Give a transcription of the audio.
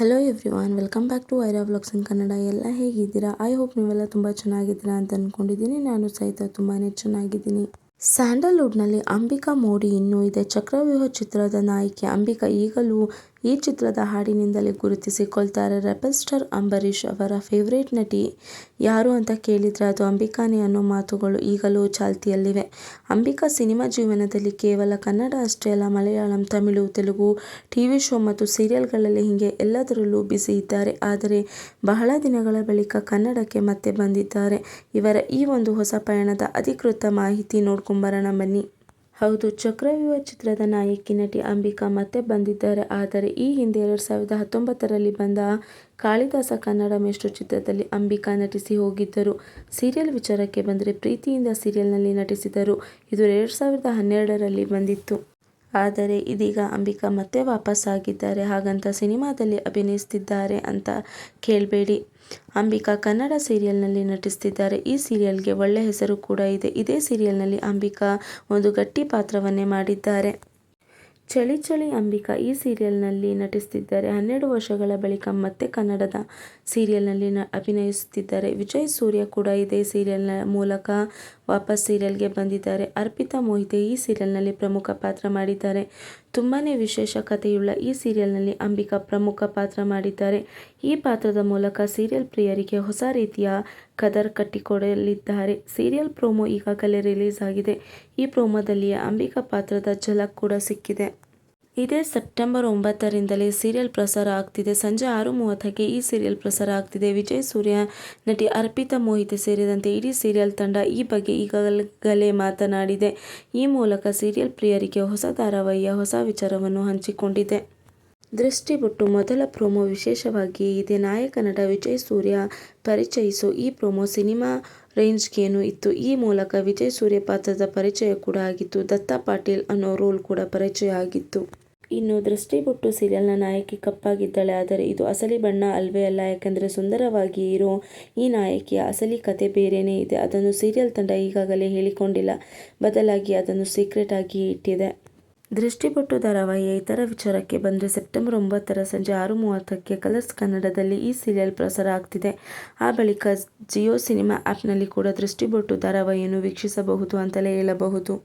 Hello everyone, welcome back to Aira vlogs in Kannada. ಎಲ್ಲ ಹೇಗಿದ್ದೀರಾ? I hope ನೀವೆಲ್ಲ ತುಂಬ ಚೆನ್ನಾಗಿದ್ದೀರಾ ಅಂತ ಅಂದ್ಕೊಂಡಿದ್ದೀನಿ. ನಾನು ಸಹಿತ ತುಂಬಾ ಚೆನ್ನಾಗಿದ್ದೀನಿ. ಸ್ಯಾಂಡಲ್ವುಡ್ನಲ್ಲಿ ಅಂಬಿಕಾ ಮೋಡಿ ಇನ್ನೂ ಇದೆ. ಚಕ್ರವ್ಯೂಹ ಚಿತ್ರದ ನಾಯಕಿ ಅಂಬಿಕಾ ಈಗಲೂ ಈ ಚಿತ್ರದ ಹಾಡಿನಿಂದಲೇ ಗುರುತಿಸಿಕೊಳ್ತಾರೆ. ರೆಬೆಲ್ ಸ್ಟಾರ್ ಅಂಬರೀಷ್ ಅವರ ಫೇವರೇಟ್ ನಟಿ ಯಾರು ಅಂತ ಕೇಳಿದರೆ ಅದು ಅಂಬಿಕಾನೇ ಅನ್ನೋ ಮಾತುಗಳು ಈಗಲೂ ಚಾಲ್ತಿಯಲ್ಲಿವೆ. ಅಂಬಿಕಾ ಸಿನಿಮಾ ಜೀವನದಲ್ಲಿ ಕೇವಲ ಕನ್ನಡ ಅಷ್ಟೇ ಅಲ್ಲ, ಮಲಯಾಳಂ, ತಮಿಳು, ತೆಲುಗು, ಟಿವಿ ಶೋ ಮತ್ತು ಸೀರಿಯಲ್ಗಳಲ್ಲಿ ಹೀಗೆ ಎಲ್ಲದರಲ್ಲೂ ಬ್ಯುಸಿ ಇದ್ದಾರೆ. ಆದರೆ ಬಹಳ ದಿನಗಳ ಬಳಿಕ ಕನ್ನಡಕ್ಕೆ ಮತ್ತೆ ಬಂದಿದ್ದಾರೆ. ಇವರ ಈ ಒಂದು ಹೊಸ ಪಯಣದ ಅಧಿಕೃತ ಮಾಹಿತಿ ನೋಡ್ಕೊಂಬರೋಣ ಬನ್ನಿ. ಹೌದು, ಚಕ್ರವ್ಯೂಹ ಚಿತ್ರದ ನಾಯಕಿ ನಟಿ ಅಂಬಿಕಾ ಮತ್ತೆ ಬಂದಿದ್ದಾರೆ. ಆದರೆ ಈ ಹಿಂದೆ 2019ರಲ್ಲಿ ಬಂದ ಕಾಳಿದಾಸ ಕನ್ನಡ ಮೇಷ್ಟ್ರು ಚಿತ್ರದಲ್ಲಿ ಅಂಬಿಕಾ ನಟಿಸಿ ಹೋಗಿದ್ದರು. ಸೀರಿಯಲ್ ವಿಚಾರಕ್ಕೆ ಬಂದರೆ ಪ್ರೀತಿಯಿಂದ ಸೀರಿಯಲ್ನಲ್ಲಿ ನಟಿಸಿದರು. ಇದು 2012ರಲ್ಲಿ ಬಂದಿತ್ತು. ಆದರೆ ಇದೀಗ ಅಂಬಿಕಾ ಮತ್ತೆ ವಾಪಸ್ ಆಗಿದ್ದಾರೆ. ಹಾಗಂತ ಸಿನಿಮಾದಲ್ಲಿ ಅಭಿನಯಿಸ್ತಿದ್ದಾರೆ ಅಂತ ಕೇಳಬೇಡಿ. ಅಂಬಿಕಾ ಕನ್ನಡ ಸೀರಿಯಲ್ನಲ್ಲಿ ನಟಿಸ್ತಿದ್ದಾರೆ. ಈ ಸೀರಿಯಲ್ಗೆ ಒಳ್ಳೆ ಹೆಸರು ಕೂಡ ಇದೆ. ಇದೇ ಸೀರಿಯಲ್ನಲ್ಲಿ ಅಂಬಿಕಾ ಒಂದು ಗಟ್ಟಿ ಪಾತ್ರವನ್ನೇ ಮಾಡಿದ್ದಾರೆ. ಚಳಿ ಚಳಿ ಅಂಬಿಕಾ ಈ ಸೀರಿಯಲ್ನಲ್ಲಿ ನಟಿಸ್ತಿದ್ದಾರೆ. 12 ವರ್ಷಗಳ ಬಳಿಕ ಮತ್ತೆ ಕನ್ನಡದ ಸೀರಿಯಲ್ನಲ್ಲಿ ಅಭಿನಯಿಸುತ್ತಿದ್ದಾರೆ. ವಿಜಯ್ ಸೂರ್ಯ ಕೂಡ ಇದೇ ಸೀರಿಯಲ್ನ ಮೂಲಕ ವಾಪಸ್ ಸೀರಿಯಲ್ಗೆ ಬಂದಿದ್ದಾರೆ. ಅರ್ಪಿತಾ ಮೋಹಿತೆ ಈ ಸೀರಿಯಲ್ನಲ್ಲಿ ಪ್ರಮುಖ ಪಾತ್ರ ಮಾಡಿದ್ದಾರೆ. ತುಂಬಾನೇ ವಿಶೇಷ ಕಥೆಯುಳ್ಳ ಈ ಸೀರಿಯಲ್ನಲ್ಲಿ ಅಂಬಿಕಾ ಪ್ರಮುಖ ಪಾತ್ರ ಮಾಡಿದ್ದಾರೆ. ಈ ಪಾತ್ರದ ಮೂಲಕ ಸೀರಿಯಲ್ ಪ್ರಿಯರಿಗೆ ಹೊಸ ರೀತಿಯ ಕದರ್ ಕಟ್ಟಿಕೊಡಲಿದ್ದಾರೆ. ಸೀರಿಯಲ್ ಪ್ರೋಮೋ ಈಗಾಗಲೇ ರಿಲೀಸ್ ಆಗಿದೆ. ಈ ಪ್ರೋಮೋದಲ್ಲಿಯೇ ಅಂಬಿಕಾ ಪಾತ್ರದ ಝಲಕ್ ಕೂಡ ಸಿಕ್ಕಿದೆ. ಇದೇ ಸೆಪ್ಟೆಂಬರ್ 9ರಿಂದಲೇ ಸೀರಿಯಲ್ ಪ್ರಸಾರ ಆಗ್ತಿದೆ. ಸಂಜೆ 6:30ಕ್ಕೆ ಈ ಸೀರಿಯಲ್ ಪ್ರಸಾರ ಆಗ್ತಿದೆ. ವಿಜಯ್ ಸೂರ್ಯ, ನಟಿ ಅರ್ಪಿತಾ ಮೋಹಿತೆ ಸೇರಿದಂತೆ ಇಡೀ ಸೀರಿಯಲ್ ತಂಡ ಈ ಬಗ್ಗೆ ಈಗಾಗಲೇ ಮಾತನಾಡಿದೆ. ಈ ಮೂಲಕ ಸೀರಿಯಲ್ ಪ್ರಿಯರಿಗೆ ಹೊಸ ಧಾರಾವಾಹಿಯ ಹೊಸ ವಿಚಾರವನ್ನು ಹಂಚಿಕೊಂಡಿದೆ. ದೃಷ್ಟಿಬೊಟ್ಟು ಮೊದಲ ಪ್ರೋಮೋ ವಿಶೇಷವಾಗಿಯೇ ಇದೆ. ನಾಯಕ ನಟ ವಿಜಯ್ ಸೂರ್ಯ ಪರಿಚಯಿಸೋ ಈ ಪ್ರೋಮೋ ಸಿನಿಮಾ ರೇಂಜ್ಗೇನೂ ಇತ್ತು. ಈ ಮೂಲಕ ವಿಜಯ್ ಸೂರ್ಯ ಪಾತ್ರದ ಪರಿಚಯ ಕೂಡ ಆಗಿತ್ತು. ದತ್ತಾ ಪಾಟೀಲ್ ಅನ್ನೋ ರೋಲ್ ಕೂಡ ಪರಿಚಯ ಆಗಿತ್ತು. ಇನ್ನು ದೃಷ್ಟಿಬೊಟ್ಟು ಸೀರಿಯಲ್ನ ನಾಯಕಿ ಕಪ್ಪಾಗಿದ್ದಾಳೆ. ಆದರೆ ಇದು ಅಸಲಿ ಬಣ್ಣ ಅಲ್ವೇ ಅಲ್ಲ. ಯಾಕಂದರೆ ಸುಂದರವಾಗಿ ಇರೋ ಈ ನಾಯಕಿಯ ಅಸಲಿ ಕತೆ ಬೇರೆಯೇ ಇದೆ. ಅದನ್ನು ಸೀರಿಯಲ್ ತಂಡ ಈಗಾಗಲೇ ಹೇಳಿಕೊಂಡಿಲ್ಲ. ಬದಲಾಗಿ ಅದನ್ನು ಸೀಕ್ರೆಟ್ ಆಗಿ ಇಟ್ಟಿದೆ. ದೃಷ್ಟಿಬೊಟ್ಟು ಧಾರಾವಾಹಿಯ ಇತರ ವಿಚಾರಕ್ಕೆ ಬಂದರೆ ಸೆಪ್ಟೆಂಬರ್ 9ರ ಸಂಜೆ 6:30ಕ್ಕೆ ಕಲರ್ಸ್ ಕನ್ನಡದಲ್ಲಿ ಈ ಸೀರಿಯಲ್ ಪ್ರಸಾರ ಆಗ್ತಿದೆ. ಆ ಬಳಿಕ ಜಿಯೋ ಸಿನಿಮಾ ಆ್ಯಪ್ನಲ್ಲಿ ಕೂಡ ದೃಷ್ಟಿಬೊಟ್ಟು ಧಾರಾವಾಹಿಯನ್ನು ವೀಕ್ಷಿಸಬಹುದು ಅಂತಲೇ ಹೇಳಬಹುದು.